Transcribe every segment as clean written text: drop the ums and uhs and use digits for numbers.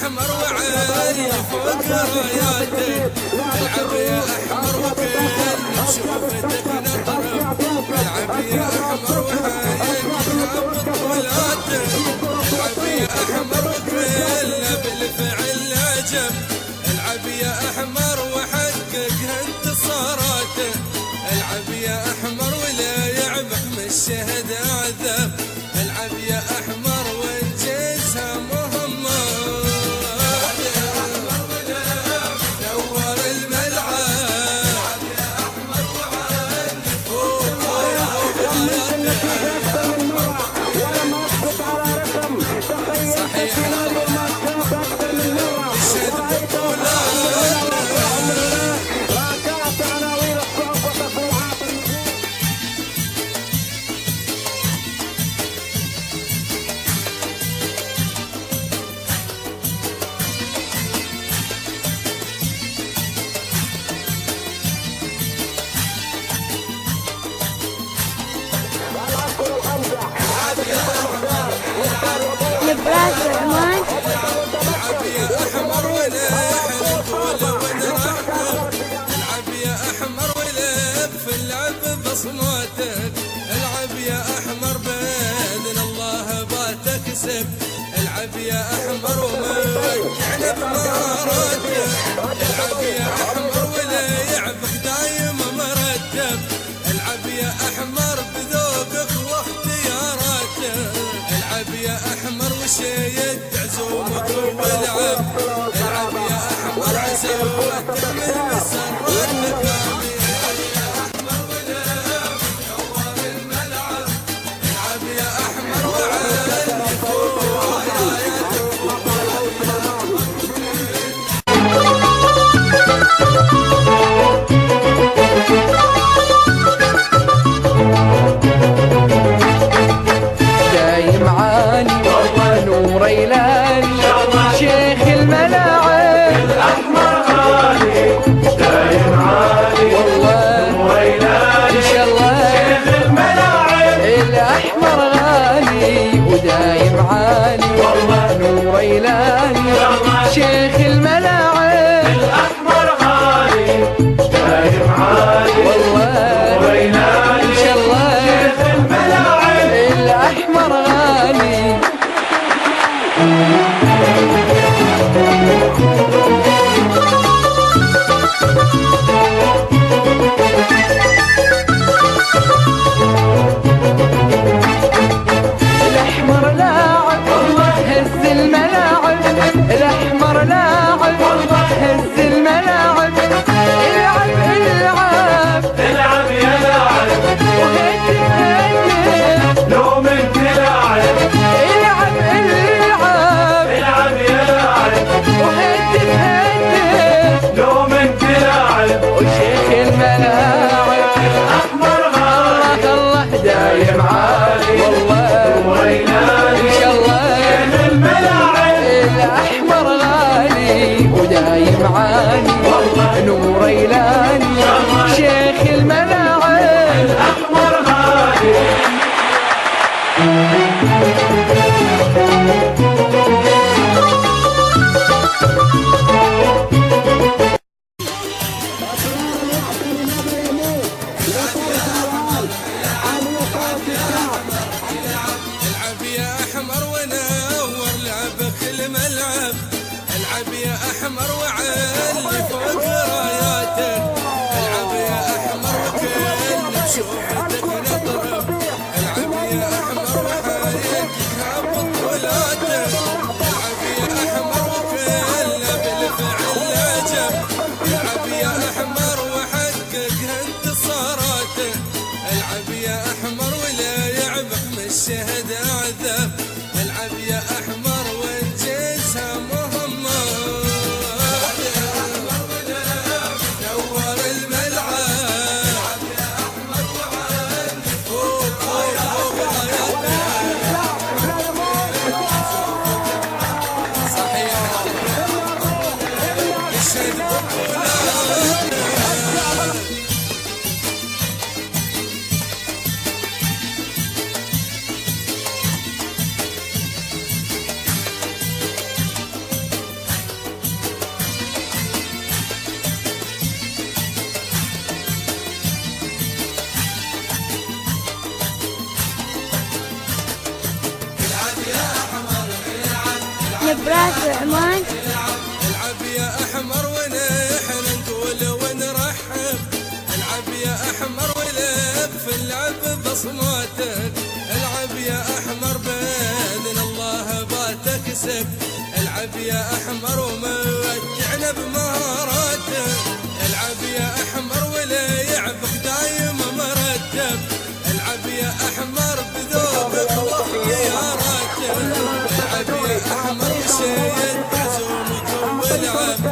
احمر وعلي فوق راياتك، العب يا احمر وكل نشوفتك نطرب، العب يا احمر وحياتك بطولاتك، العب يا احمر وكل بالفعل عجب، العب يا احمر وحقق انتصاراته، العب يا احمر ولا يعبح من الشهد عذاب، العب يا احمر وانجزها مهمه، يا احمر نور الملعب، العب يا احمر وعلي فوق صحيح العب يا احمر ولا حنقول ونرحب، العب يا احمر ولا في اللعب بصماتك، العب يا احمر باذن الله بتكسب، العب يا احمر ومكعنا بمهاراتك، العب يا احمر ولا يعبك دايم مرتب، العب يا احمر بذوقك واختياراتك، العب يا احمر وشيد عزومك والعب، العب يا احمر عزوتك من مسرتك، يا احمر ولعب نور الملعب، العب يا احمر وعلي فوق رايتك، دايم عالي نور يلالي شيخ الملاعب الأحمر غالي دايم عالي والله نور يلالي إن شاء الله شيخ الملاعب الأحمر غالي ودايم عالي والله نور يلالي شيخ الملاعب الأحمر غالي دايم عالي والله نور يلالي إن شاء الله شيخ الملاعب الأحمر غالي الأحمر لاعب هز الملاعب، الأحمر لاعب هز الملاعب، العب العب العب يا لاعب وهدف هدف لو من تلاعب العب العب العب يا لاعب وهدف هدف لو من تلاعب وشيخ الملاعب الأحمر غالي الله دايم عالي والله ويلالي إن شاء الله شيخ الملاعب الأحمر غالي ودايم عالي والله نور يلالي شيخ الملاعب الأحمر غالي العب يا احمر ونور لعبك الملعب، العب يا احمر وعلي فوق راياتك، العب يا احمر وكل نشوفتك نطرب، العب يا احمر وحياتك بطولاتك، العب يا احمر وكل بالفعل عجب، العب يا احمر وحقق انتصاراته، العب يا احمر ولا يعبح من الشهد عذاب، العب يا احمر وانجزها مهمه، يا احمر نور الملعب، العب يا احمر وعلي فوق رايتك، صحيح الشهد بطولاتك. براس العمان. العب يا احمر ونحن نقول ونرحب، العب يا احمر ولب في اللعب بصماتك، العب يا احمر باذن الله بتكسب، العب يا احمر ومتعنا بمهاراتك، العب يا احمر ولعبك دايم مرتب، العب يا احمر بذوقك وخياراتك، العب يا احمر سيد عزومك والعب،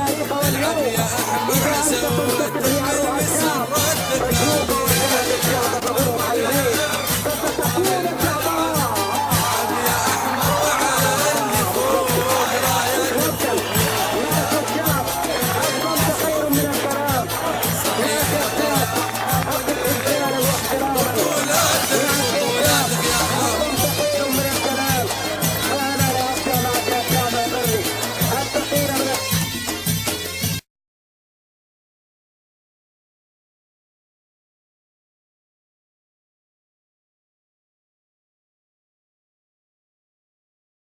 العب يا احمر سوت